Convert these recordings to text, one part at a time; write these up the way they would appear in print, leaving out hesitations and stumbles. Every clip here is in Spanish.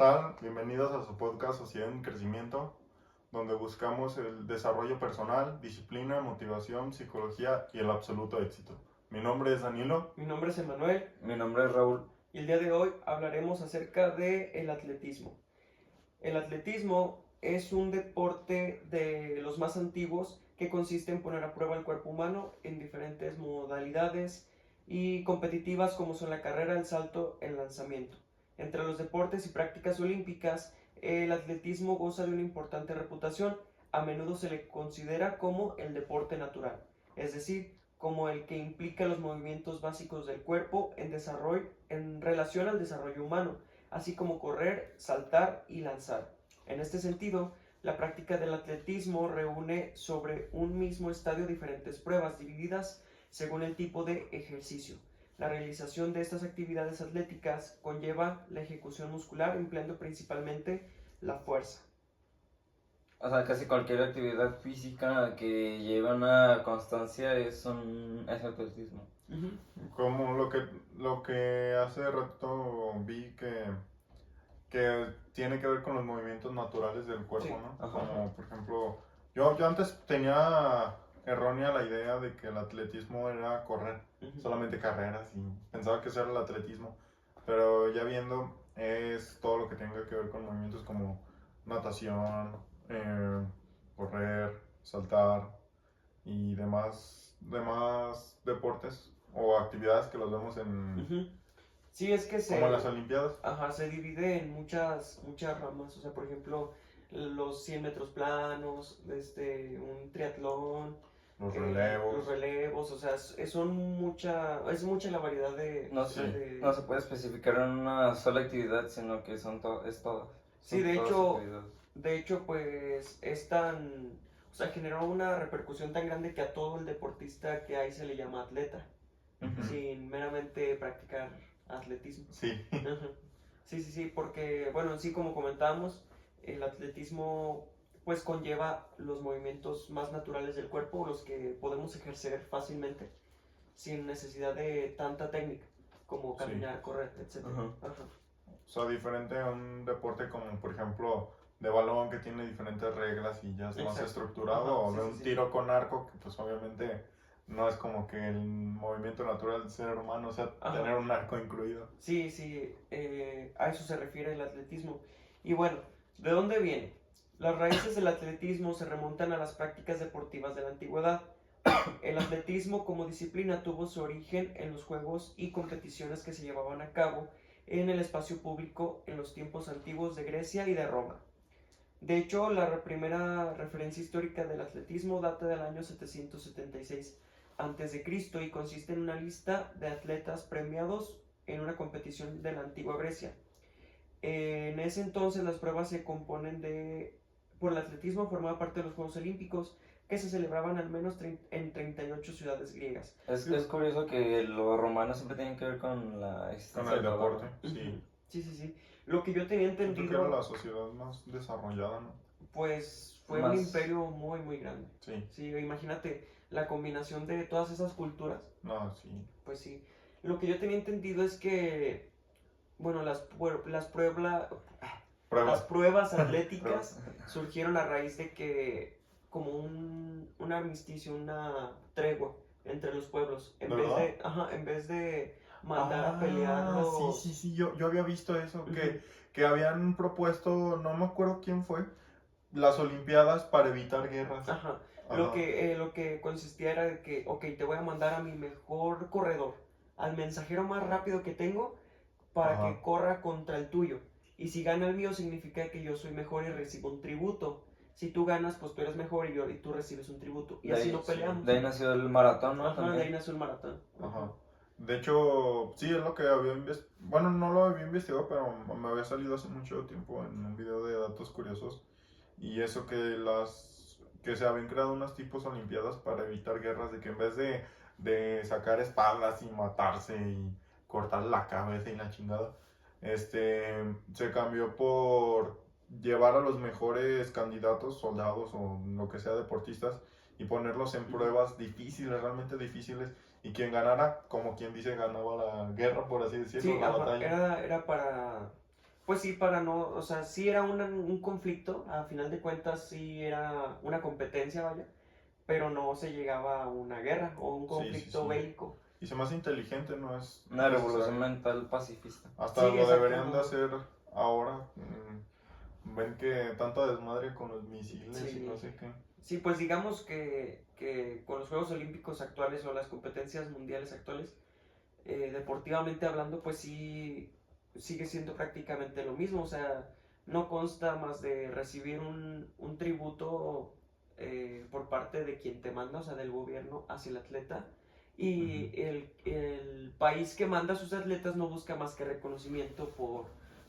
tal? Bienvenidos a su podcast Sociedad en Crecimiento, donde buscamos el desarrollo personal, disciplina, motivación, psicología y el absoluto éxito. Mi nombre es Danilo. Mi nombre es Emanuel. Mi nombre es Raúl. Y el día de hoy hablaremos acerca del atletismo. El atletismo es un deporte de los más antiguos que consiste en poner a prueba el cuerpo humano en diferentes modalidades y competitivas como son la carrera, el salto, el lanzamiento. Entre los deportes y prácticas olímpicas, el atletismo goza de una importante reputación. A menudo se le considera como el deporte natural, es decir, como el que implica los movimientos básicos del cuerpo en relación al desarrollo humano, así como correr, saltar y lanzar. En este sentido, la práctica del atletismo reúne sobre un mismo estadio diferentes pruebas divididas según el tipo de ejercicio. La realización de estas actividades atléticas conlleva la ejecución muscular empleando principalmente la fuerza. O sea, casi cualquier actividad física que lleve una constancia es atletismo. Como lo que hace rato vi que tiene que ver con los movimientos naturales del cuerpo, Sí. ¿no? Ajá. Como por ejemplo, yo antes tenía errónea la idea de que el atletismo era correr, solamente carreras, y pensaba que eso era el atletismo, pero ya viendo es todo lo que tenga que ver con movimientos como natación, correr, saltar y demás deportes o actividades que los vemos en Sí, es que como en las Olimpiadas. se divide en muchas ramas. O sea, por ejemplo, los 100 metros planos, un triatlón, Los los relevos, o sea, es mucha la variedad de... No se puede especificar en una sola actividad, sino que es todas. Sí, de hecho, pues o sea, generó una repercusión tan grande que a todo el deportista que hay se le llama atleta, sin meramente practicar atletismo. Sí. Sí, porque, bueno, sí, como comentábamos, el atletismo pues conlleva los movimientos más naturales del cuerpo, los que podemos ejercer fácilmente, sin necesidad de tanta técnica, como caminar, correr, etc. O sea, diferente a un deporte como, por ejemplo, de balón, que tiene diferentes reglas y ya es más estructurado, o de un tiro con arco, que pues obviamente no es como que el movimiento natural del ser humano, o sea, tener un arco incluido. Sí, a eso se refiere el atletismo. Y bueno, ¿de dónde viene? Las raíces del atletismo se remontan a las prácticas deportivas de la antigüedad. El atletismo como disciplina tuvo su origen en los juegos y competiciones que se llevaban a cabo en el espacio público en los tiempos antiguos de Grecia y de Roma. De hecho, la primera referencia histórica del atletismo data del año 776 a.C. y consiste en una lista de atletas premiados en una competición de la antigua Grecia. En ese entonces las pruebas se componen por el atletismo formaba parte de los Juegos Olímpicos que se celebraban al menos en 38 ciudades griegas. Es curioso que los romanos siempre tienen que ver con la existencia del deporte. Sí. Lo que yo tenía entendido... Siento que era la sociedad más desarrollada, ¿no? Pues fue un imperio muy, muy grande. Sí, imagínate la combinación de todas esas culturas. No, sí. Pues sí. Lo que yo tenía entendido es que, bueno, las pruebas atléticas surgieron a raíz de que, como un armisticio, una tregua entre los pueblos. En vez de mandar a pelear los... Sí, yo había visto eso, que habían propuesto, no me acuerdo quién fue, las Olimpiadas para evitar guerras. Lo que consistía era de que, ok, te voy a mandar a mi mejor corredor, al mensajero más rápido que tengo, para que corra contra el tuyo. Y si gana el mío, significa que yo soy mejor y recibo un tributo. Si tú ganas, pues tú eres mejor y tú recibes un tributo. Y así no peleamos. De ahí nació el maratón, ¿no? De ahí nació el maratón. De hecho, sí, es lo que había investigado. Bueno, no lo había investigado, pero me había salido hace mucho tiempo en un video de datos curiosos. Y eso que se habían creado unas tipos olimpiadas para evitar guerras, de que en vez de sacar espadas y matarse y cortar la cabeza y la chingada, se cambió por llevar a los mejores candidatos, soldados o lo que sea, deportistas, y ponerlos en pruebas difíciles, realmente difíciles, y quien ganara, como quien dice, ganaba la guerra, por así decirlo, la batalla. Era para Pues sí, para no, o sea, sí era un conflicto, a final de cuentas sí era una competencia, vaya, pero no se llegaba a una guerra o un Sí, sí, conflicto sí. bélico. Y se me hace inteligente, no es Una revolución necesario. mental pacifista. Hasta Sí, lo exacto, deberían de no. hacer ahora. Ven que tanta desmadre con los misiles y no Sí, sé qué. sí, pues digamos que con los Juegos Olímpicos actuales o las competencias mundiales actuales, deportivamente hablando, pues sí sigue siendo prácticamente lo mismo. O sea, no consta más de recibir un tributo por parte de quien te manda, o sea, del gobierno hacia el atleta. Y Ujú. el país que manda a sus atletas no busca más que reconocimiento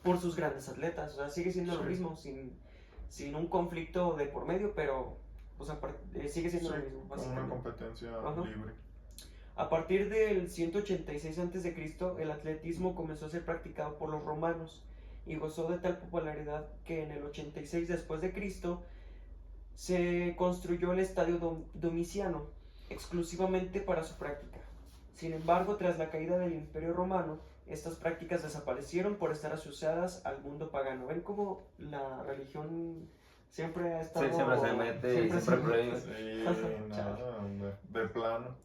por sus grandes atletas. O sea, sigue siendo lo Sí, mismo, sin un conflicto de por medio, pero pues, sigue siendo sí, lo mismo, como una básicamente. competencia Ajá. libre. A partir del 186 a.C., el atletismo comenzó a ser practicado por los romanos y gozó de tal popularidad que en el 86 después de Cristo se construyó el estadio Domiciano exclusivamente para su práctica. Sin embargo, tras la caída del Imperio Romano, estas prácticas desaparecieron por estar asociadas al mundo pagano. ¿Ven cómo la religión siempre ha Sí, siempre se estado, mete y siempre se siempre mete? prohíbe. Sí, Chale. nada, de plano.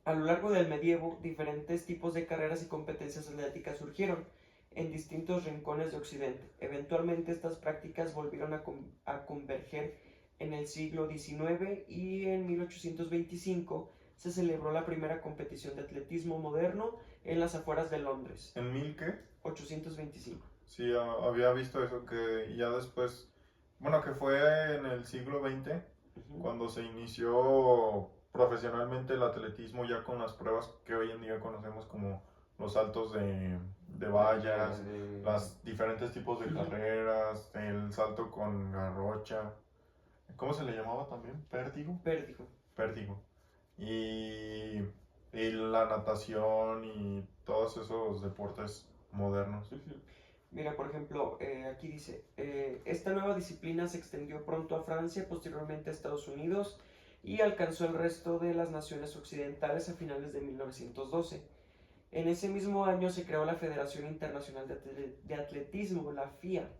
A lo largo del medievo, diferentes tipos de carreras y competencias atléticas surgieron en distintos rincones de Occidente. Eventualmente estas prácticas volvieron a converger en el siglo XIX y en 1825 se celebró la primera competición de atletismo moderno en las afueras de Londres. ¿En mil qué? 825. Sí, había visto eso, que ya después, bueno, que fue en el siglo XX, Ujú. cuando se inició profesionalmente el atletismo ya con las pruebas que hoy en día conocemos como los saltos de vallas, los diferentes tipos de Ujú. carreras, el salto con garrocha, ¿cómo se le llamaba también? ¿Pértigo? Vértigo. Pértigo. Y la natación y todos esos deportes modernos. Ujú. Mira, por ejemplo, aquí dice, esta nueva disciplina se extendió pronto a Francia, posteriormente a Estados Unidos y alcanzó el resto de las naciones occidentales a finales de 1912. En ese mismo año se creó la Federación Internacional de Atletismo, la FIA,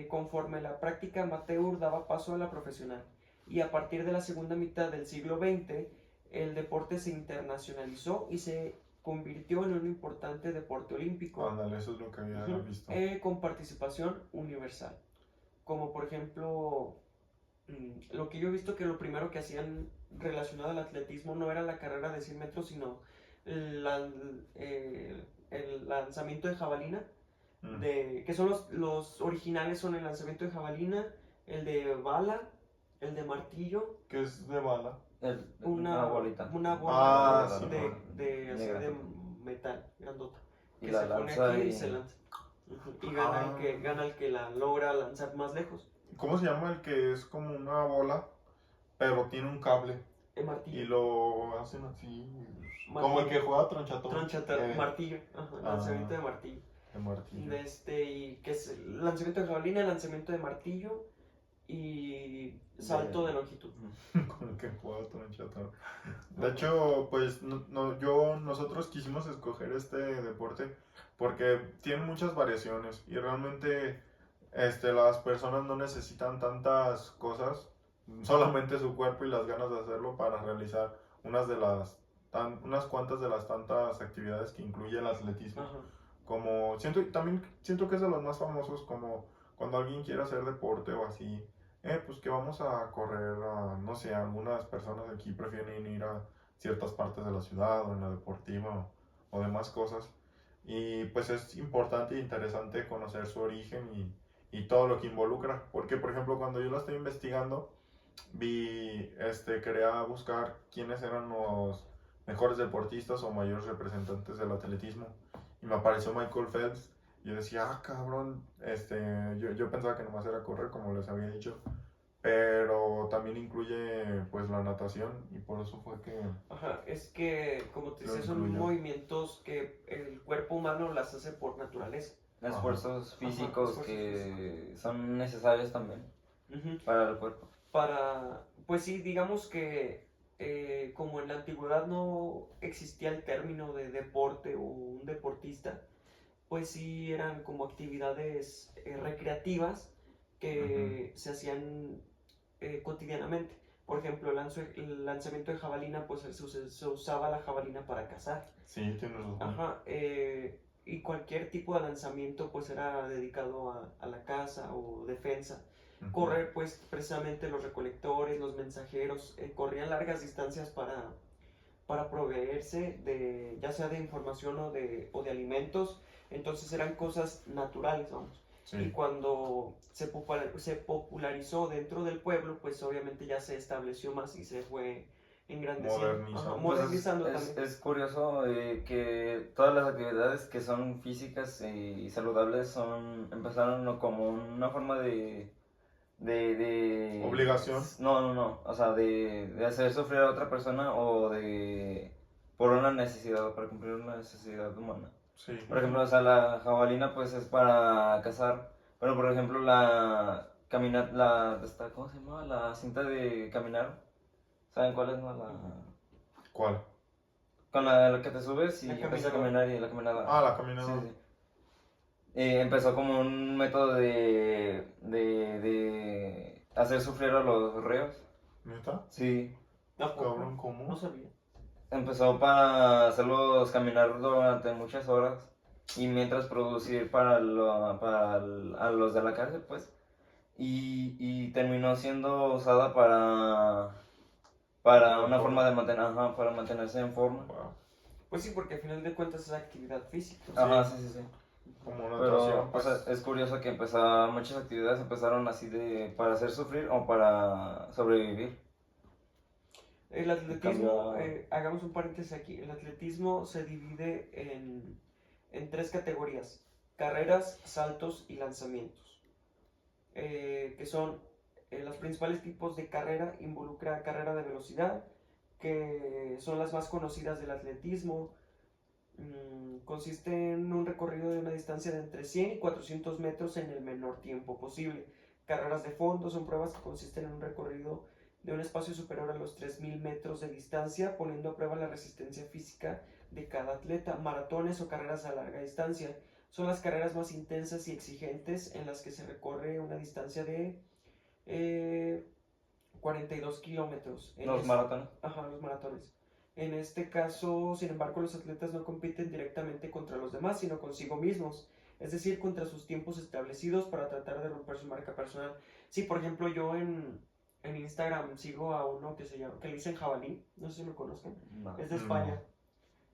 conforme la práctica amateur daba paso a la profesional. Y a partir de la segunda mitad del siglo XX, el deporte se internacionalizó y se convirtió en un importante deporte olímpico. Ándale, eso es lo que había Ujú. visto. Con participación universal. Como por ejemplo, lo que yo he visto que lo primero que hacían relacionado al atletismo no era la carrera de 100 metros, sino el lanzamiento de jabalina, Mm. que son los originales son el lanzamiento de jabalina, el de bala, el de martillo, ¿Qué es de bala? Una bolita. una bola Ah, sí, así negra. de metal, grandota, Y que la se pone lanza aquí y y... se lanza. Ujú. Y Ah, gana el que la logra lanzar más lejos. ¿cómo se llama el que es como una bola, pero tiene un cable? El Y martillo. lo hacen así. Como el Martillo. que juega tronchatón. Martillo. Ajá, lanzamiento Ah, de martillo. de martillo. Y que es el lanzamiento de jabalina, lanzamiento de martillo y salto de longitud. Con el que juega tronchatón. De hecho, pues nosotros quisimos escoger este deporte porque tiene muchas variaciones y realmente las personas no necesitan tantas cosas, solamente su cuerpo y las ganas de hacerlo para realizar unas cuantas de las tantas actividades que incluye el atletismo. Ajá. Como también siento que es de los más famosos, como cuando alguien quiere hacer deporte o así, pues que vamos a correr, no sé, algunas personas aquí prefieren ir a ciertas partes de la ciudad o en la deportiva o demás cosas. Y pues es importante e interesante conocer su origen y todo lo que involucra. Porque, por ejemplo, cuando yo lo estoy investigando, quería buscar quiénes eran los mejores deportistas o mayores representantes del atletismo. Y me apareció Michael Phelps. Y yo decía, ah, cabrón, yo pensaba que nomás era correr, como les había dicho. Pero también incluye, pues, la natación. Y por eso fue que Ajá, es que, como te lo decía, son incluyó. movimientos que el cuerpo humano las hace por naturaleza. Esfuerzos Ajá, físicos esfuerzos que son necesarios también Ujú. para el cuerpo. Pues sí, digamos que como en la antigüedad no existía el término de deporte o un deportista, pues sí eran como actividades recreativas que se hacían cotidianamente. Por ejemplo, el lanzamiento de jabalina, pues se usaba la jabalina para cazar. Sí, tienes razón. Ajá, y cualquier tipo de lanzamiento pues era dedicado a la caza o defensa. Ujú. Correr, pues precisamente los recolectores, los mensajeros, corrían largas distancias para proveerse de, ya sea de información o de alimentos. Entonces eran cosas naturales, vamos. Sí. Y cuando se popularizó dentro del pueblo, pues obviamente ya se estableció más y se fue engrandeciendo. Modernizando. Ajá, Pues modernizando también. es curioso que todas las actividades que son físicas y saludables empezaron ¿no? como una forma de... Obligación. No, o sea, de hacer sufrir a otra persona por una necesidad, para cumplir una necesidad humana. Sí. Por ejemplo, o sea, la jabalina pues es para cazar, pero por ejemplo ¿cómo se llama? La cinta de caminar, ¿saben cuál es, no? ¿Cuál? Con la que te subes y La empiezas a caminadora. caminar y la caminada. Ah, la caminadora. Sí, sí. Empezó como un método de hacer sufrir a los reos. ¿Neta? Sí. ¿A poco? Cabrón, ¿cómo? No sabía. Empezó para hacerlos caminar durante muchas horas y mientras producir a los de la cárcel, pues. Y terminó siendo usada para una forma de para mantenerse en forma. Wow. Pues sí, porque al final de cuentas es actividad física. Ajá, sí. Como natación, Pero, pues. o sea, es curioso que muchas actividades empezaron así para hacer sufrir o para sobrevivir. El atletismo, Cambia- hagamos un paréntesis aquí, el atletismo se divide en tres categorías: carreras, saltos y lanzamientos, que son los principales tipos de carrera. Involucra carrera de velocidad, que son las más conocidas del atletismo. Consiste en un recorrido de una distancia de entre 100 y 400 metros en el menor tiempo posible. Carreras de fondo son pruebas que consisten en un recorrido de un espacio superior a los 3000 metros de distancia, poniendo a prueba la resistencia física de cada atleta. Maratones o carreras a larga distancia son las carreras más intensas y exigentes en las que se recorre una distancia de 42 kilómetros. Los maratones. Ajá, los maratones. En este caso, sin embargo, los atletas no compiten directamente contra los demás, sino consigo mismos, es decir, contra sus tiempos establecidos para tratar de romper su marca personal. Sí, por ejemplo, yo en Instagram sigo a uno que le dicen Jabalí, no sé si lo conozcan, No. es de España.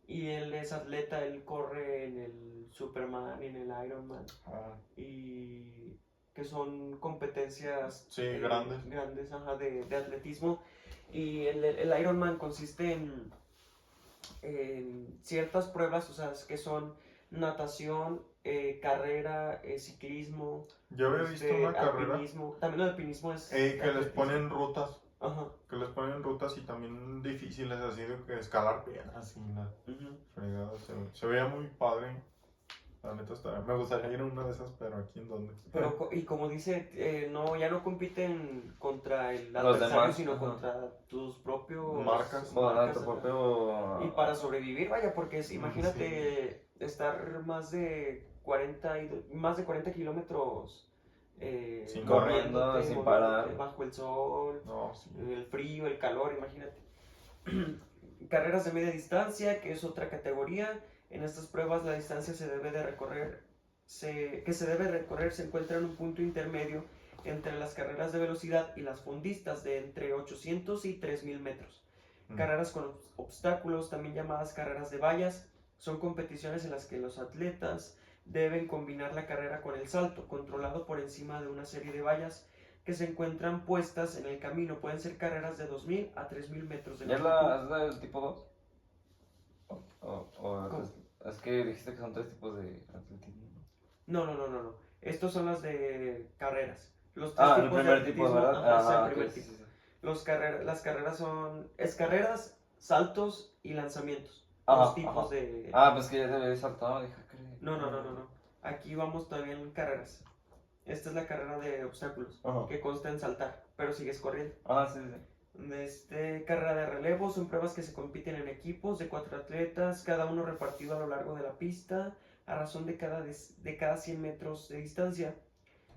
Y él es atleta, él corre en el Superman y en el Ironman. Y que son competencias grandes ajá, de atletismo. Y el Ironman consiste en ciertas pruebas, o sea, que son natación, carrera, ciclismo. Yo había visto una carrera. Alpinismo. También el alpinismo es. Que les atletismo. ponen rutas. Ajá. Que les ponen rutas y también difíciles, así de que escalar piedras y la fregada. Se veía muy padre. La neta me gustaría ir a una de esas, pero aquí en dónde. Pero, y como dice, ya no compiten contra el Los adversario, demás, sino ajá. contra tus propios Marcas, tu ajá. propio... Y para sobrevivir, vaya, porque imagínate estar más de 40 kilómetros corriendo, moviéndote, sin parar. bajo el sol, No, sí. el frío, el calor, imagínate. Carreras de media distancia, que es otra categoría. En estas pruebas la distancia que se debe recorrer se encuentra en un punto intermedio entre las carreras de velocidad y las fondistas de entre 800 y 3000 metros. Carreras con obstáculos, también llamadas carreras de vallas, son competiciones en las que los atletas deben combinar la carrera con el salto, controlado por encima de una serie de vallas que se encuentran puestas en el camino. Pueden ser carreras de 2000 a 3000 metros de ¿Ya longitud. es la del tipo 2? Es que dijiste que son 3 tipos de atletismo. No. Estos son las de carreras. Los El tipos de primer tipo, atletismo, ¿verdad? es el Ajá, primer ok, tipo. sí. Las carreras son carreras, saltos y lanzamientos. Ajá, Los tipos de... pues que ya te había saltado, dije, ¿qué? No. Aquí vamos también en carreras. Esta es la carrera de obstáculos, Ajá. que consta en saltar, pero sigues corriendo. Sí. Carrera de relevo son pruebas que se compiten en equipos de 4 atletas, cada uno repartido a lo largo de la pista, a razón de cada 100 metros de distancia.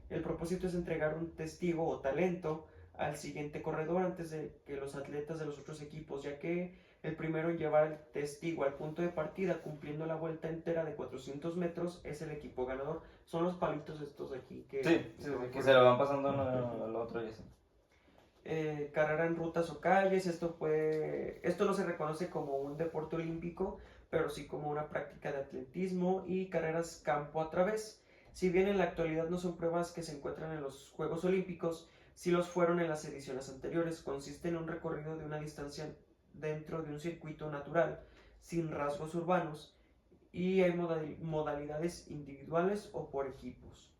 El propósito es entregar un testigo o talento al siguiente corredor antes de que los atletas de los otros equipos, ya que el primero en llevar el testigo al punto de partida cumpliendo la vuelta entera de 400 metros es el equipo ganador. Son los palitos estos de aquí que, que se lo van pasando al otro y así. Carrera en rutas o calles, esto no se reconoce como un deporte olímpico, pero sí como una práctica de atletismo, y carreras campo a través. Si bien en la actualidad no son pruebas que se encuentran en los Juegos Olímpicos, sí los fueron en las ediciones anteriores. Consiste en un recorrido de una distancia dentro de un circuito natural, sin rasgos urbanos, y hay modalidades individuales o por equipos,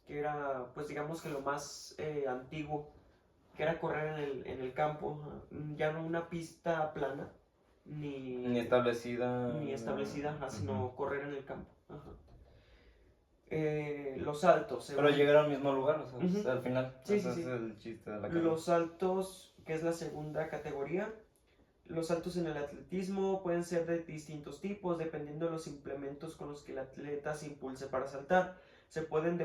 que era, pues digamos que lo más antiguo, que era correr en el campo, ya no una pista plana, Ni establecida. sino correr en el campo. Ajá. Los saltos. Pero llegar al mismo lugar, o sea, al final. Sí, Ese sí, es sí. el chiste de la carrera. Los saltos, que es la segunda categoría. Los saltos en el atletismo pueden ser de distintos tipos, dependiendo de los implementos con los que el atleta se impulse para saltar. Se trata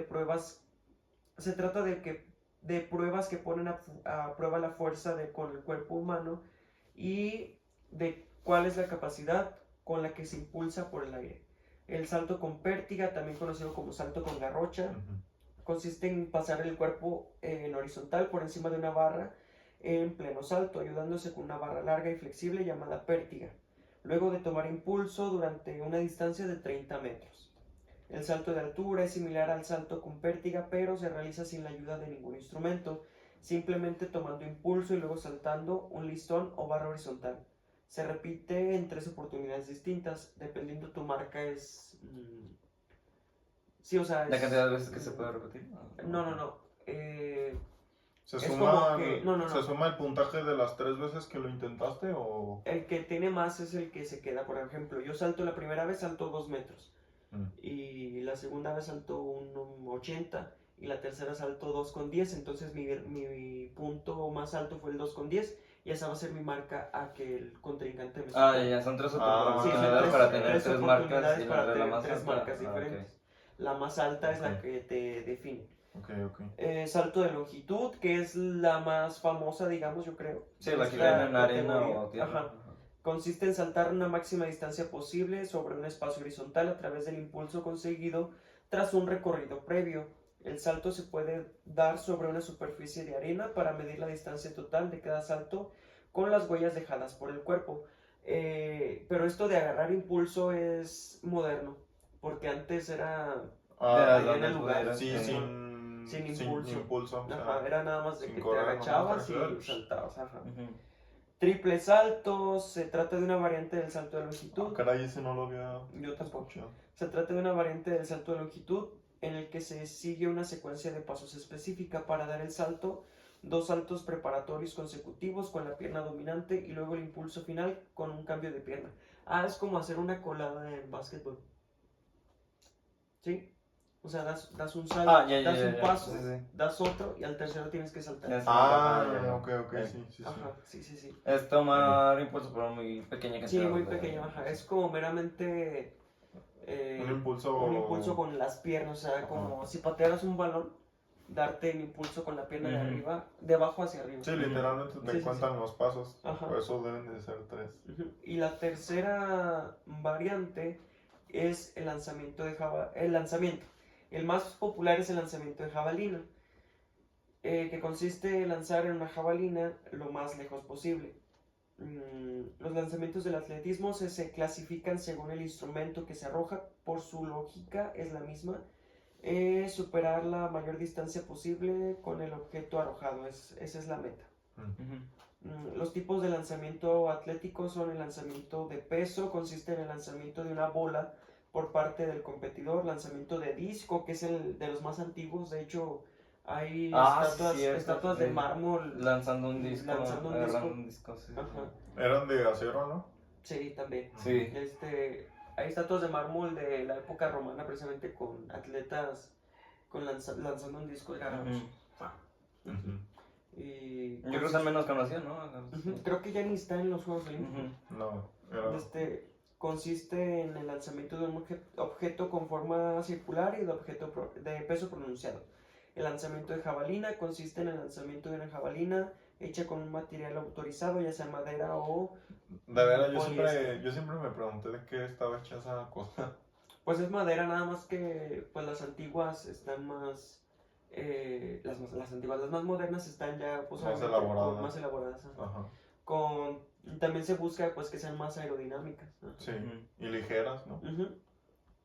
de pruebas que ponen a prueba la fuerza con el cuerpo humano y de cuál es la capacidad con la que se impulsa por el aire. El salto con pértiga, también conocido como salto con garrocha, consiste en pasar el cuerpo en horizontal por encima de una barra en pleno salto, ayudándose con una barra larga y flexible llamada pértiga, luego de tomar impulso durante una distancia de 30 metros. El salto de altura es similar al salto con pértiga, pero se realiza sin la ayuda de ningún instrumento, simplemente tomando impulso y luego saltando un listón o barra horizontal. Se repite en 3 oportunidades distintas, dependiendo tu marca es... Sí, o sea... ¿La cantidad de veces que se puede repetir? No. ¿Se es suma, como que... No. ¿Se suma el puntaje de las 3 veces que lo intentaste o...? El que tiene más es el que se queda. Por ejemplo, yo salto la primera vez, salto 2 metros. Y la segunda vez salto un 80. Y la tercera salto 2,10. Entonces mi punto más alto fue el 2,10. Y esa va a ser mi marca a que el contrincante me supere. Ya, son 3 Sí, oportunidades para tener 3 marcas oportunidades y para la tener más 3 alta. marcas diferentes. Okay. La más alta es la Ok. que te define. Ok. Salto de longitud, que es la más famosa, digamos, yo creo. Sí, la Es que ven en arena categoría. o tierra. Ajá. Consiste en saltar una máxima distancia posible sobre un espacio horizontal a través del impulso conseguido tras un recorrido previo. El salto se puede dar sobre una superficie de arena para medir la distancia total de cada salto con las huellas dejadas por el cuerpo. Pero esto de agarrar impulso es moderno, porque antes era ahí en el lugar. Sí, Sin impulso. o sea, Ajá, era nada más de sin que te correr, agachabas nomás y saltabas. Ajá. Ujú. Triple salto, se trata de una variante del salto de longitud. Caray, ese no lo había Yo tampoco. escuchado. Se trata de una variante del salto de longitud en el que se sigue una secuencia de pasos específica para dar el salto, 2 saltos preparatorios consecutivos con la pierna dominante y luego el impulso final con un cambio de pierna. Es como hacer una colada en básquetbol. ¿Sí? O sea, das un salto, das un paso, sí. das otro y al tercero tienes que saltar. Ok, sí. Ajá, sí. Es tomar impulso, pero muy pequeña cantidad. Sí, muy pequeño, ajá. Es como meramente Un impulso con las piernas, o sea, como si patearas un balón, darte el impulso con la pierna de arriba, de abajo hacia arriba. Sí, literalmente te cuentan los pasos. Ajá. Por eso deben de ser 3. Y la tercera variante es el lanzamiento El más popular es el lanzamiento de jabalina, que consiste en lanzar en una jabalina lo más lejos posible. Los lanzamientos del atletismo se clasifican según el instrumento que se arroja. Por su lógica es la misma. Superar la mayor distancia posible con el objeto arrojado. Esa es la meta. Los tipos de lanzamiento atlético son el lanzamiento de peso, consiste en el lanzamiento de una bola por parte del competidor, lanzamiento de disco, que es el de los más antiguos. De hecho, hay estatuas de mármol lanzando un disco. Sí. Ajá. Eran de acero, ¿no? Sí, también. Sí. Hay estatuas de mármol de la época romana, precisamente con atletas lanzando un disco de garabatos. Y yo creo que es el menos conocido, ¿no? Creo que ya ni está en los Juegos Olímpicos. No, consiste en el lanzamiento de un objeto con forma circular y de peso pronunciado. El lanzamiento de jabalina consiste en el lanzamiento de una jabalina hecha con un material autorizado, ya sea madera o De veras, poliéster. yo siempre me pregunté de qué estaba hecha esa cosa. Pues es madera, nada más que pues las antiguas están más... las antiguas, las más modernas están ya pues, Más obviamente, elaboradas. más elaboradas. Ajá. Ajá. También se busca pues que sean más aerodinámicas. Ajá. Sí, y ligeras, ¿no? Ujú.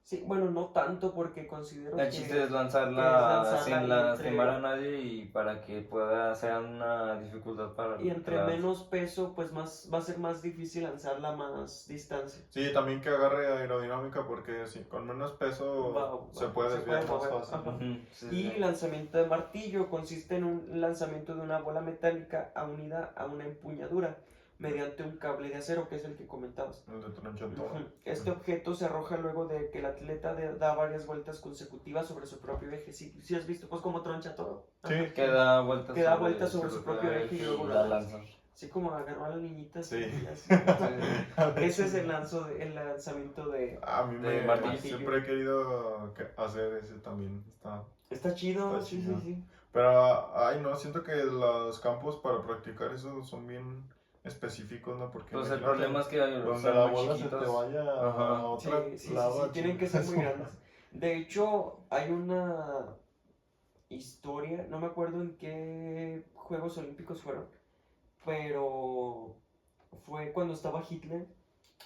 Sí, bueno, no tanto porque considero El que... chiste es lanzarla lanzarla sin y lastimar a nadie y para que pueda ser una dificultad para Y entre las- menos peso, pues más va a ser más difícil lanzarla a más distancia. Sí, también que agarre aerodinámica porque sí, con menos peso se puede desviar más mover, fácil. ajá. Ujú, sí, Y sí. lanzamiento de martillo consiste en un lanzamiento de una bola metálica unida a una empuñadura mediante un cable de acero, que es el que comentabas. El de tronchetón. Ujú. Este objeto se arroja luego de que el atleta da varias vueltas consecutivas sobre su propio eje. Si has visto, pues como troncha todo. Sí. Ajá. Que da vueltas Que da vueltas sobre su propio propio eje y luego la la lanza. Así como agarró a la niñita. Sí. así, así. De Ese es hecho, el lanzamiento de... A mí de me martillo. siempre he querido hacer ese también. Está chido, Está sí, chido. sí, sí. Pero, ay, no, siento que los campos para practicar eso son bien específicos, ¿no? Porque Pues el imagínate problema es que donde son la muy bola se te chiquitos. vaya Ajá. a otro Sí, lado. a tienen que chingar ser muy eso. grandes. De hecho, hay una historia, no me acuerdo en qué Juegos Olímpicos fueron, pero fue cuando estaba Hitler,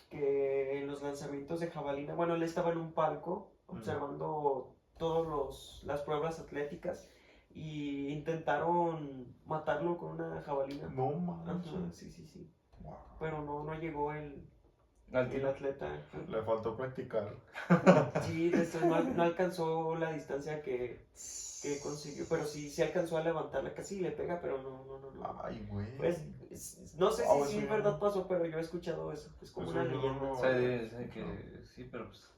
que en los lanzamientos de jabalina, bueno, él estaba en un palco observando todas las pruebas atléticas y intentaron matarlo con una jabalina. No Ajá, manches. sí. Wow. Pero no llegó el Al tiro. atleta. Le faltó practicar. Sí, después no alcanzó la distancia que consiguió, pero sí alcanzó a levantarla casi le pega, pero no. Ay, güey. Pues no sé Wow, si eso en ya verdad no- pasó, pero yo he escuchado eso, es como Eso una yo leyenda. no- Sí, que sí, pero pues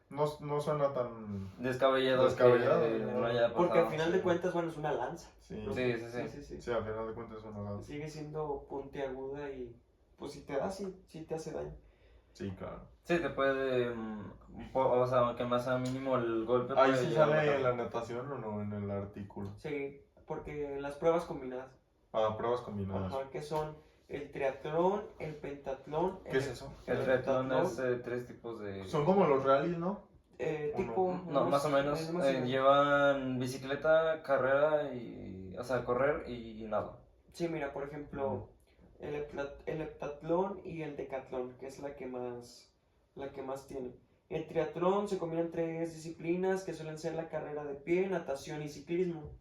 No suena tan. descabellado, Descabellado, que no. no haya Porque al pasado. final de cuentas, bueno, es una lanza. Sí. ¿no? Sí. Sí, al final de cuentas es una lanza. Sigue siendo puntiaguda y pues si te da, sí te hace daño. Sí, claro. Sí, te puede, o sea, aunque más a mínimo el golpe Ahí puede sí llegar a sale matar. la natación o no en el artículo. Sí, porque las pruebas combinadas, Pruebas combinadas. ajá, que son el triatlón, el pentatlón, ¿Qué es eso? El triatlón es 3 tipos de... Son como los rallies, ¿no? tipo... No, más o menos. Llevan bicicleta, carrera y... O sea, correr y nada. Sí, mira, por ejemplo, el heptatlón y el decatlón, que es la que más tiene. El triatlón se combinan 3 disciplinas que suelen ser la carrera de pie, natación y ciclismo.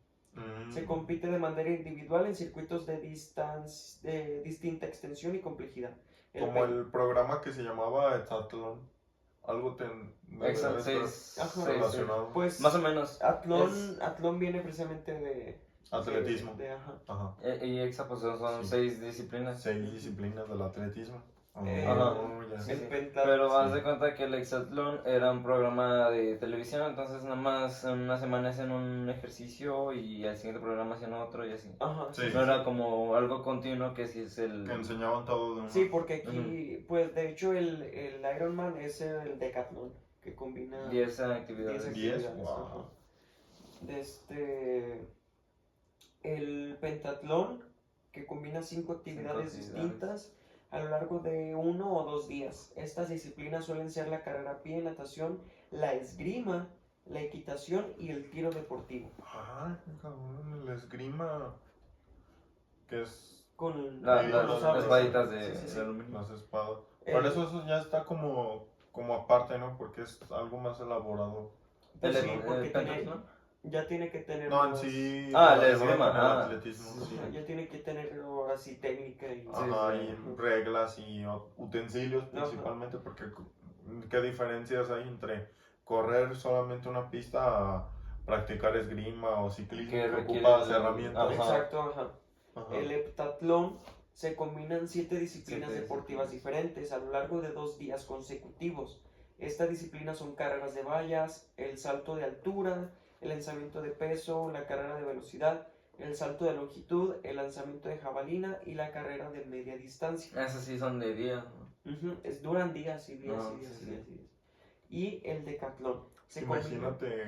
Se compite de manera individual en circuitos de distinta extensión y complejidad. Como el programa que se llamaba Heptatlón. Algo Exacto, debe sí, estar sí, relacionado. Pues Más o menos. atlón viene precisamente de Atletismo. ajá. Ajá. Y exa, pues son Sí. 6 disciplinas. 6 disciplinas del atletismo. Ajá. Ya. Sí, El sí. pentatlón. Pero haz de cuenta que el hexatlón era un programa de televisión, entonces nada más en una semana hacen un ejercicio y al siguiente programa hacen otro y así. Ajá, Sí. No era como algo continuo que sí es el... Que enseñaban todo de uno. Sí, porque aquí, pues de hecho el Ironman es el decatlón, que combina 10 actividades. 10, wow. ajá. El pentatlón, que combina 5 actividades actividades. distintas a lo largo de 1 o 2 días. Estas disciplinas suelen ser la carrera a pie, natación, la esgrima, la equitación y el tiro deportivo. Ay, cabrón, el esgrima. Que es Con Las los sables. espaditas de, Sí. de aluminio. las espadas. Eh, Por eso ya está como aparte, ¿no? Porque es algo más elaborado. pues El- sí, el porque pentatlón. ya tiene que tener No, en más- sí. Ah, la relacionado esgrima, con el ah. atletismo, sí. Ajá, ya tiene que tener ahora sí técnica y... Ajá, sí. y reglas y utensilios principalmente, porque ¿qué diferencias hay entre correr solamente una pista a practicar esgrima o ciclismo Que que requiere ocupas el- herramientas? Ajá. Exacto, ajá. Ajá. El heptatlón se combinan 7 disciplinas 7 deportivas disciplinas. diferentes a lo largo de 2 días consecutivos. Estas disciplinas son carreras de vallas, el salto de altura, el lanzamiento de peso, la carrera de velocidad, el salto de longitud, el lanzamiento de jabalina y la carrera de media distancia. Esos sí son de día, ¿no? Duran días y días No, y días sí, y sí. días y días. Y el decatlón. Se combina- Imagínate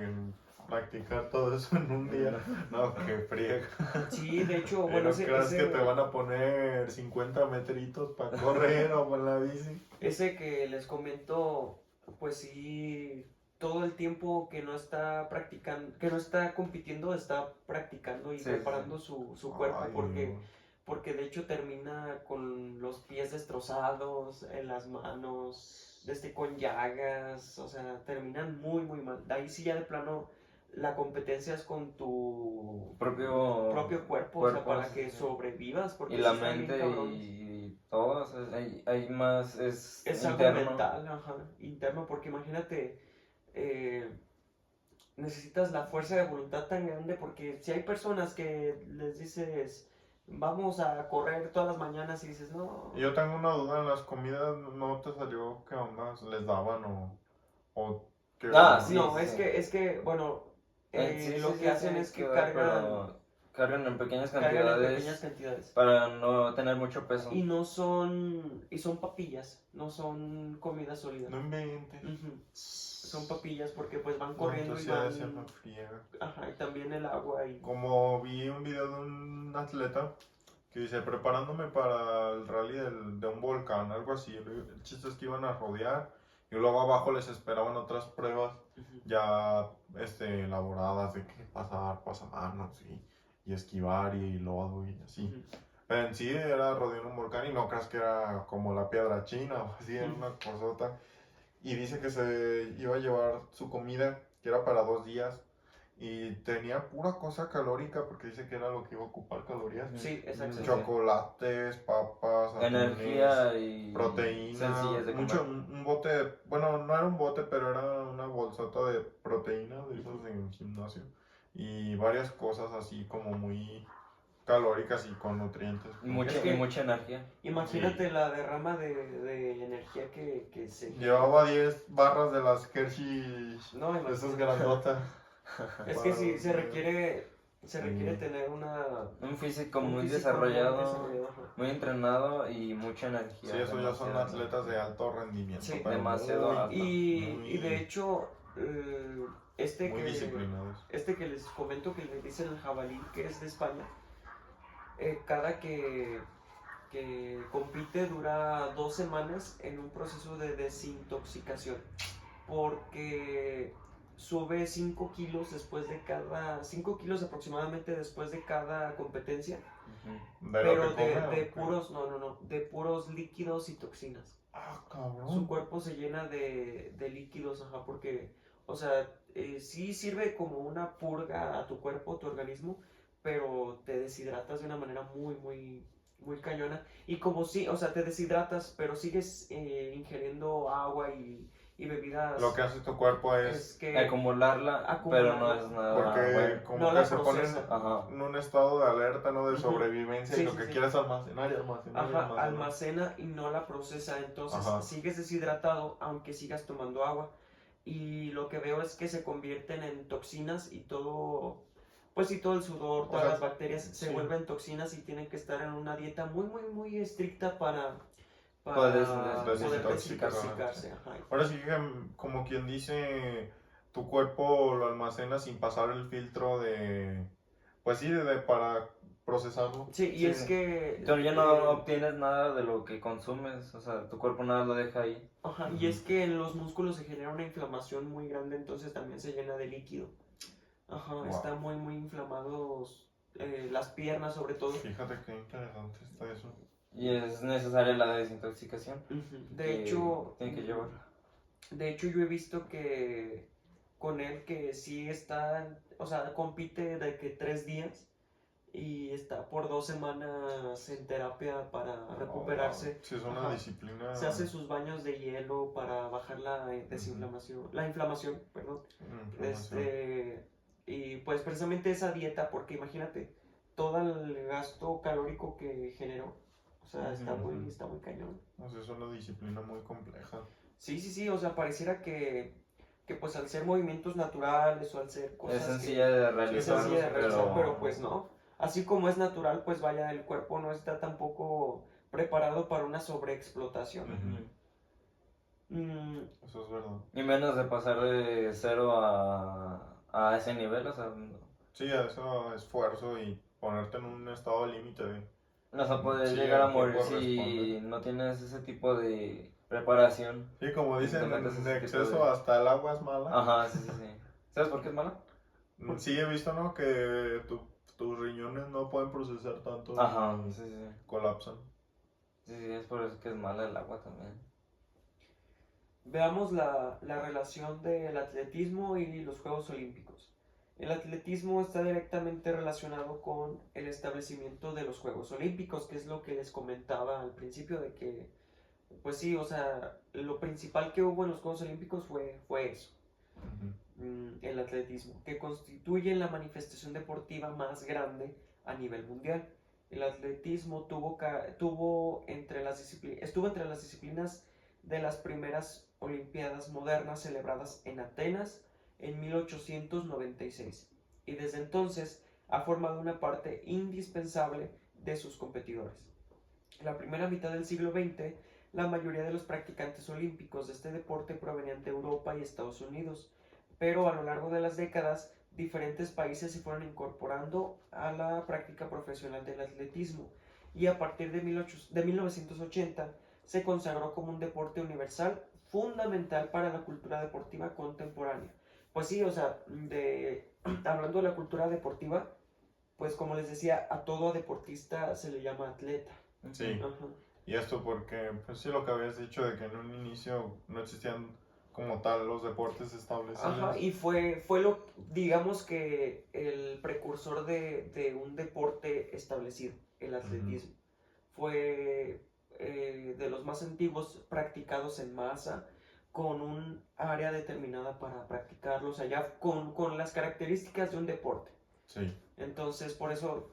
practicar todo eso en un día. No, qué friega. Sí, de hecho, Y bueno, no creas que te van a poner 50 metritos para correr o con la bici. ese que les comento, pues sí, todo el tiempo que no está practicando, que no está compitiendo, está practicando y Sí, preparando su cuerpo, Ay, porque, Dios. porque de hecho termina con los pies destrozados, en las manos, con llagas, o sea, terminan muy, muy mal. De ahí sí ya de plano la competencia es con tu propio cuerpo, o cuerpo, sea, para sí, que sí. sobrevivas, porque Y sí la están bien mente cabrones. y todo, o sea, hay más, es Es algo interno. mental, ajá, interno, porque imagínate, eh, necesitas la fuerza de voluntad tan grande, porque si hay personas que les dices, vamos a correr todas las mañanas y dices, no, Y yo tengo una duda, en las comidas no te salió qué onda, les daban o qué Ah, onda? sí, no, sí, sí. es que, bueno, Sí, lo sí, que sí, hacen sí, es que quedar, pero cargan en pequeñas cargan en pequeñas cantidades cantidades. para no tener mucho peso. Y son papillas, no son comida sólida. No inventes. Ujú. Son papillas porque pues van No, corriendo y entonces ya se me van, friega. ajá, y también el agua y... Como vi un video de un atleta que dice, preparándome para el rally de un volcán, algo así. El chiste es que iban a rodear y luego abajo les esperaban otras pruebas Ujú. ya elaboradas de que pasar pasamanos y esquivar y lodo y así. Ujú. Pero en sí era rodear un volcán y no creas que era como la piedra china o así, era una cosota. Y dice que se iba a llevar su comida, que era para 2 días. Y tenía pura cosa calórica porque dice que era lo que iba a ocupar calorías. Sí, exacto. Sí, sí. Chocolates, papas, atunes, Energía y proteína, sencillas de mucho, comer. un bote, bueno, no era un bote, pero era una bolsota de proteína de esos en gimnasio. Y varias cosas así como muy calóricas y con nutrientes. Es que- Y mucha energía. Imagínate la derrama de energía que se... Llevaba 10 barras de las Hershey, No, de esas imagínate. grandotas. Es que sí, se para- requiere Sí. tener Un físico un muy físico desarrollado, ajá. muy entrenado y mucha energía. Sí, eso ya son demasiada atletas de energía. alto rendimiento. Sí. Pero Demasiado muy, alto. Y de hecho, muy disciplinados. este que les comento que le dicen el jabalí, que es de España, cada que compite dura 2 semanas en un proceso de desintoxicación, porque sube 5 kilos 5 kilos aproximadamente después de cada competencia, Ujú. ¿De lo pero que come o de qué? puros, no, de puros líquidos y toxinas. Ah, Su cabrón. cuerpo se llena de líquidos, ajá, porque, o sea, sí sirve como una purga a tu cuerpo, tu organismo, pero te deshidratas de una manera muy, muy, muy cañona. Y como sí, o sea, te deshidratas, pero sigues ingiriendo agua y bebidas. Lo que hace tu cuerpo es es. que Acumularla, pero no es nada Porque bueno. como no que la se ponen procesa. Ajá. en un estado de alerta, ¿no? De Ujú. sobrevivencia Sí, y lo sí, que sí. quieres almacenar y almacenar y Ajá, almacenar. almacena y no la procesa, entonces Ajá. sigues deshidratado aunque sigas tomando agua. Y lo que veo es que se convierten en toxinas y todo, pues sí, todo el sudor, O todas sea, las bacterias se sí. vuelven toxinas y tienen que estar en una dieta muy, muy, muy estricta para Poder poder desintoxicarse. desintoxicarse. Ajá. Ahora sí que, como quien dice, tu cuerpo lo almacena sin pasar el filtro de. Pues sí, para procesarlo. Sí, y Sí, es sí. que... Pero ya no obtienes nada de lo que consumes, o sea, tu cuerpo nada lo deja ahí. Ajá, y es que en los músculos se genera una inflamación muy grande, entonces también se llena de líquido. Ajá, Wow. está muy, muy inflamados las piernas sobre todo. Fíjate qué interesante está eso. Y es necesaria la desintoxicación. De hecho, tiene que llevar. De hecho, yo he visto que con él que sí está, o sea, compite de que 3 días y está por 2 semanas en terapia para recuperarse. Sí, es una Ajá. disciplina. Se hace sus baños de hielo para bajar la desinflamación, la inflamación, perdón. Y pues precisamente esa dieta, porque imagínate todo el gasto calórico que generó. O sea, está muy cañón. O sea, es una disciplina muy compleja. Sí, o sea, pareciera que pues al ser movimientos naturales o al ser cosas Es sencilla de es realizar, sencilla de realizar, pero pues no. así como es natural, pues vaya, el cuerpo no está tampoco preparado para una sobreexplotación. Eso es verdad. Y menos de pasar de 0 a ese nivel, o sea, Sí, a eso esfuerzo y ponerte en un estado límite de... no se puede Sí, llegar a el cuerpo morir si responde. no tienes ese tipo de preparación. Sí, como Si dicen, te metes en ese tipo exceso de... hasta el agua es mala. Ajá, sí, sí, sí. ¿Sabes por qué es mala? Sí, he visto, ¿no? Que tus riñones no pueden procesar tanto Ajá, y sí, sí. colapsan. Sí, sí, es por eso que es mala el agua también. Veamos la relación del atletismo y los Juegos Olímpicos. El atletismo está directamente relacionado con el establecimiento de los Juegos Olímpicos, que es lo que les comentaba al principio de que, pues sí, o sea, lo principal que hubo en los Juegos Olímpicos fue eso, el atletismo, que constituye la manifestación deportiva más grande a nivel mundial. El atletismo estuvo entre las disciplinas de las primeras Olimpiadas modernas celebradas en Atenas en 1896 y desde entonces ha formado una parte indispensable de sus competidores. En la primera mitad del siglo XX, la mayoría de los practicantes olímpicos de este deporte provenían de Europa y Estados Unidos, pero a lo largo de las décadas, diferentes países se fueron incorporando a la práctica profesional del atletismo y a partir de 1980 se consagró como un deporte universal fundamental para la cultura deportiva contemporánea. Pues sí, o sea, hablando de la cultura deportiva, pues como les decía, a todo deportista se le llama atleta. Sí. Ajá. Y esto porque, pues sí, lo que habías dicho de que en un inicio no existían como tal los deportes establecidos. Ajá, y digamos que el precursor de un deporte establecido, el atletismo. Fue de los más antiguos practicados en masa, con un área determinada para practicarlo, o sea, ya con las características de un deporte. Sí. Entonces, por eso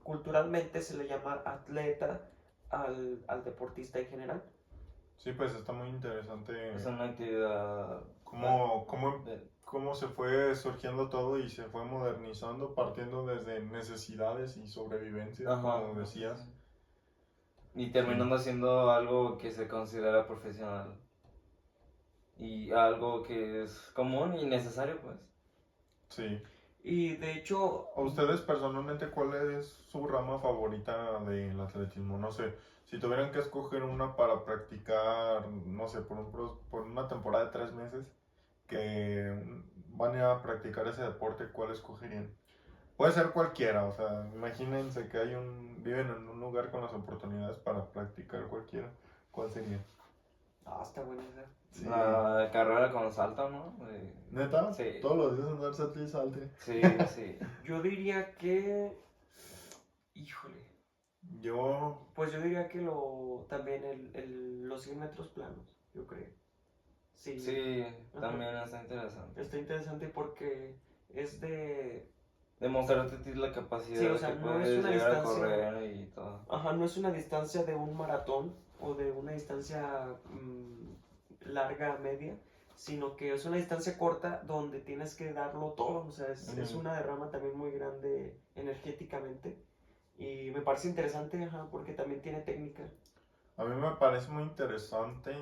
culturalmente se le llama atleta al deportista en general. Sí, pues está muy interesante Es una actividad... cómo se fue surgiendo todo y se fue modernizando partiendo desde necesidades y sobrevivencia, Ajá, como decías. y terminando siendo algo que se considera profesional. Y algo que es común y necesario, pues. Sí. Y de hecho, ¿A ustedes personalmente cuál es su rama favorita del atletismo? No sé, si tuvieran que escoger una para practicar, no sé, por una temporada de 3 meses, que van a ir a practicar ese deporte, ¿cuál escogerían? Puede ser cualquiera, o sea, imagínense que viven en un lugar con las oportunidades para practicar cualquiera, ¿cuál sería? está buena idea. Sí. La carrera con salto, ¿no? ¿Neta? Sí. Todos los días andar salte y salte. Sí, sí. Yo diría que, híjole, pues yo diría que también los 100 metros planos, yo creo. Sí, Sí, Ajá. también está interesante. Está interesante porque es Demostrarte a ti la capacidad Sí, o de sea, que no es puedes una llegar a distancia- correr y todo. Ajá, no es una distancia de un maratón o de una distancia larga, media, sino que es una distancia corta donde tienes que darlo todo, o sea, es Ujú. una derrama también muy grande energéticamente y me parece interesante, ajá, porque también tiene técnica. A mí me parece muy interesante.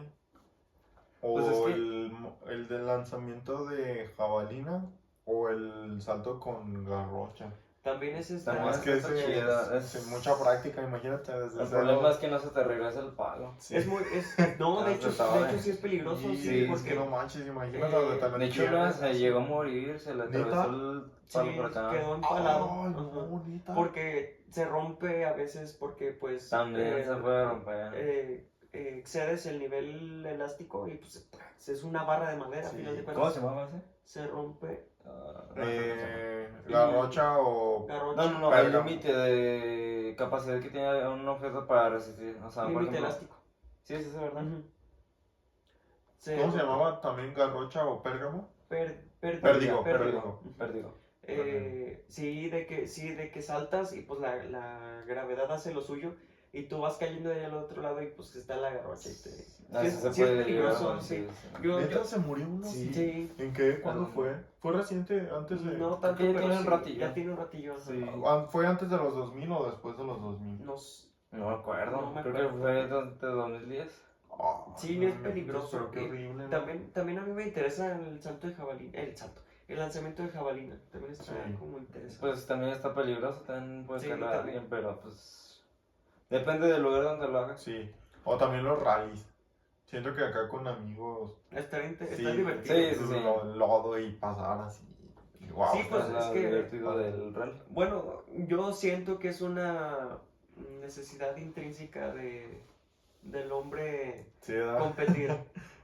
O Pues es que- el del lanzamiento de jabalina o el salto con garrocha. También ese está... También Más que está ese chida, es mucha práctica, imagínate desde El cero. problema es que no se te regresa el palo. Sí. No, de Ah, hecho, se sabe. sí es peligroso, Sí, sí, es porque que no manches, imagínate eh, donde te lo De hecho, entierren, se así. llegó a morir, se le atravesó el palo por acá. quedó empalado. Ay, Ajá. no, neta. Porque se rompe a veces porque pues También se puede romper. excedes el nivel elástico y pues es una barra de madera, Sí. a final de ¿Cómo cuentas. se llamaba ese? Se rompe. Garrocha o Garrocha. No, el Pérgamo. límite de capacidad que tiene un objeto para resistir. O sea, por Límite ejemplo. elástico. Sí, es eso, ¿verdad? Ujú. ¿Cómo se llamaba también garrocha o pérgamo? Pérdigo. Pérdigo. Sí, de que saltas y pues la gravedad hace lo suyo, y tú vas cayendo de ahí al otro lado y pues está la garrocha y te... Ah, Sí, sí se sí es puede llegar a peligroso, morir, sí. sí. Yo, ¿Neta se murió uno? Sí. sí, ¿En qué? ¿Cuándo Ah, fue? ¿Fue reciente? ¿Antes de...? no tanto, ya pero tiene un sí, ratillo. ya tiene un ratillo. Ajá. Sí. ¿Fue antes de los 2000 o después de los 2000? No, No me acuerdo. No me Creo acuerdo. que fue de 2010. Ah, sí, no es inventes, peligroso. Pero qué horrible, ¿no? También a mí me interesa el salto de jabalina, el lanzamiento de jabalina, también está Sí. como interesante. Pues también está peligroso, también puede Sí, calar a también. alguien, pero pues depende del lugar donde lo hagas. Sí. O también los rallies. Siento que acá con amigos... Está Sí, divertido. Sí, sí, sí. Lodo y pasar así. Wow, Sí, pues, Está es que- divertido del rally. Bueno, yo siento que es una necesidad intrínseca del hombre Sí, ¿verdad? competir.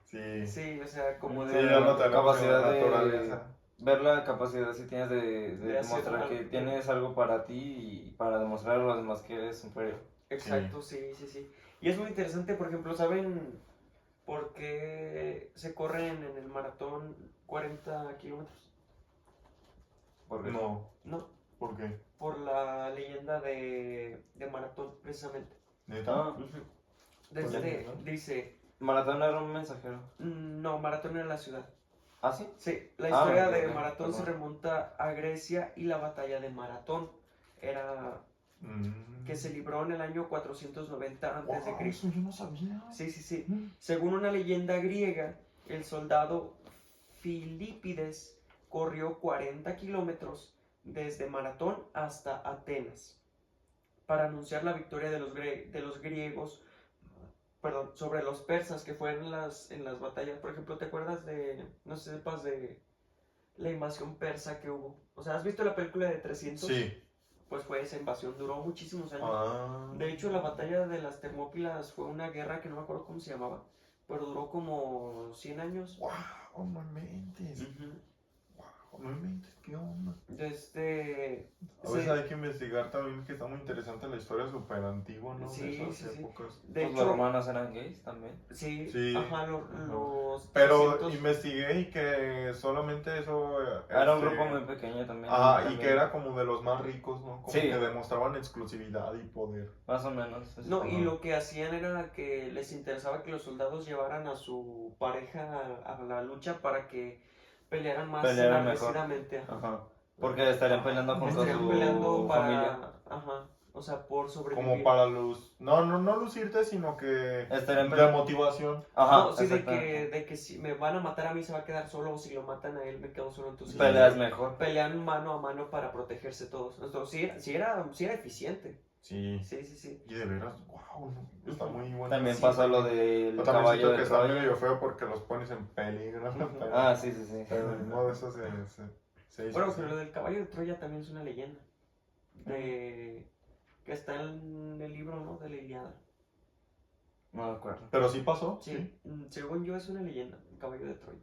Sí. Sí, o sea, como Sí, de... ya lo tenemos en capacidad la de naturaleza. ver la capacidad si tienes de De hacer demostrar que algo. tienes algo para ti y para demostrar a los demás que eres superior. Exacto, sí. Y es muy interesante, por ejemplo, ¿saben por qué se corren en el maratón 40 kilómetros? Porque No, No, ¿por qué? por la leyenda de maratón, precisamente. ¿Neta? Ah, Dice, Maratón era un mensajero. no, Maratón era la ciudad. ¿Ah, sí? Sí, la Ah, historia ok, de ok, Maratón se perdón. remonta a Grecia y la batalla de Maratón era que se libró en el año 490 antes de Wow, Cristo. eso yo no sabía. Sí. Mm. Según una leyenda griega, el soldado Filipides corrió 40 kilómetros desde Maratón hasta Atenas para anunciar la victoria de los griegos, perdón, sobre los persas que fueron en las batallas. Por ejemplo, ¿te acuerdas no sé si sepas de la invasión persa que hubo? O sea, ¿has visto la película de 300? Sí. Pues fue esa invasión, duró muchísimos años. Ah. De hecho, la batalla de las Termópilas fue una guerra que no me acuerdo cómo se llamaba, pero duró como 100 años. Wow, no inventes. Ujú. Wow, no inventes, ¿qué onda? A A veces hay que investigar también, que está muy interesante la historia súper antigua, ¿no? Sí, De esas sí. épocas. De Pues los hecho, romanos eran gays también. sí, Sí, ajá, ajá. los Pero 300 investigué y que solamente eso... Era un este, grupo muy pequeño también. Ajá, y también. que era como de los más ricos, ¿no? Como Sí. que demostraban exclusividad y poder. Más o menos. eso. No, y lo que hacían era que les interesaba que los soldados llevaran a su pareja a la lucha para que pelearan más Pelearan mejor. enardecidamente. Ajá. Ajá. Porque estarían peleando junto a Estarían su peleando familia. ajá, o sea, por sobrevivir. Como para no lucirte, sino que Estarían de peleando. motivación. Ajá, No, sí, exactamente. de que si me van a matar a mí se va a quedar solo o si lo matan a él me quedo solo. Entonces Peleas mejor. pelean mano a mano para protegerse todos. Entonces sí era eficiente. Sí. Sí. Y de veras, wow, no, está muy bueno. También Sí, pasa lo del Pero también caballo siento de que está Troya. medio feo porque los pones en peligro. Pero, Ah, sí, sí, sí. pero ni modo, eso se hizo Bueno, así. pero lo del caballo de Troya también es una leyenda. Que está en el libro, ¿no? De la Ilíada. No me acuerdo. Pero sí pasó, Sí, según yo es una leyenda, el caballo de Troya.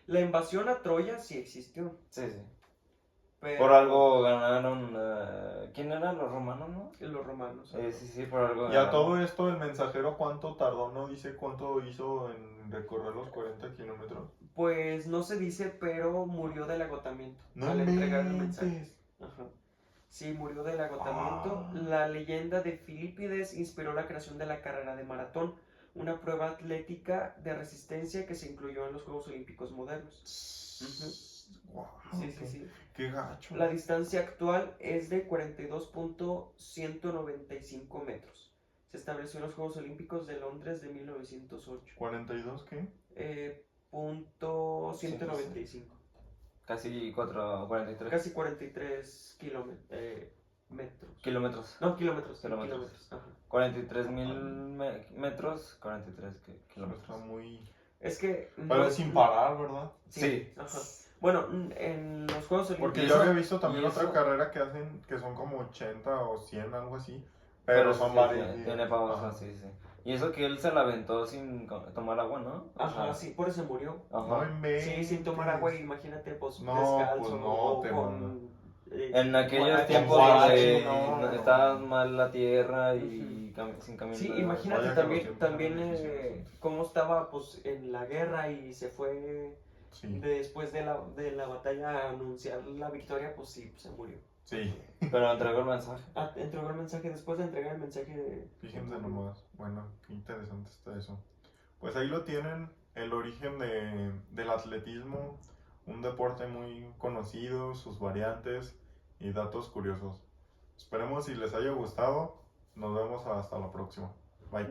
La invasión a Troya sí existió. Sí, sí. Pero Por algo ganaron. ¿Quién eran los romanos, no? los romanos. Sí, por algo Y a ganaron. todo esto, el mensajero, ¿cuánto tardó? ¿No dice cuánto hizo en recorrer los 40 kilómetros? Pues no se dice, pero murió del agotamiento No al entregar el mensaje. inventes. Ajá. Sí, murió del agotamiento. Ah. La leyenda de Filipides inspiró la creación de la carrera de maratón, una prueba atlética de resistencia que se incluyó en los Juegos Olímpicos modernos. Wow, Sí. qué gacho. La distancia actual es de 42.195 metros. Se estableció en los Juegos Olímpicos de Londres de 1908. ¿42 qué? Punto 195. Casi 43 Casi 43 metros. kilómetros. No, kilómetros. Kilómetros. Ajá. 43,000 metros, 43 Eso kilómetros. está muy... Es que... Pero es sin parar, ¿verdad? Sí. Ajá. Bueno, en los Juegos Olímpicos... Porque ¿Y yo eso? había visto también ¿Y otra eso? carrera que hacen, que son como 80 o 100, algo así. Pero son sí, varios sí, días. tiene pausa, Ajá. sí. Y eso que él se la aventó sin tomar agua, ¿no? O Ajá, sea, sí, por eso murió. No Ajá. inventes. Sí, sin tomar agua, imagínate, pues No, descalzo pues no, o te con... En aquellos guarache. tiempos guarache, donde no. estaba mal la tierra y sin caminar. Sí, imagínate Vaya que los tiempos también eran difíciles. cómo estaba pues en la guerra y se fue Sí. después de la batalla a anunciar la victoria, pues sí, pues, se murió. Sí, Pero entregó el mensaje. Entregó el mensaje después de entregar el mensaje de... fíjense nomás. Bueno, qué interesante está eso. Pues ahí lo tienen, el origen del atletismo, un deporte muy conocido, sus variantes y datos curiosos. Esperemos si les haya gustado. Nos vemos hasta la próxima. Bye.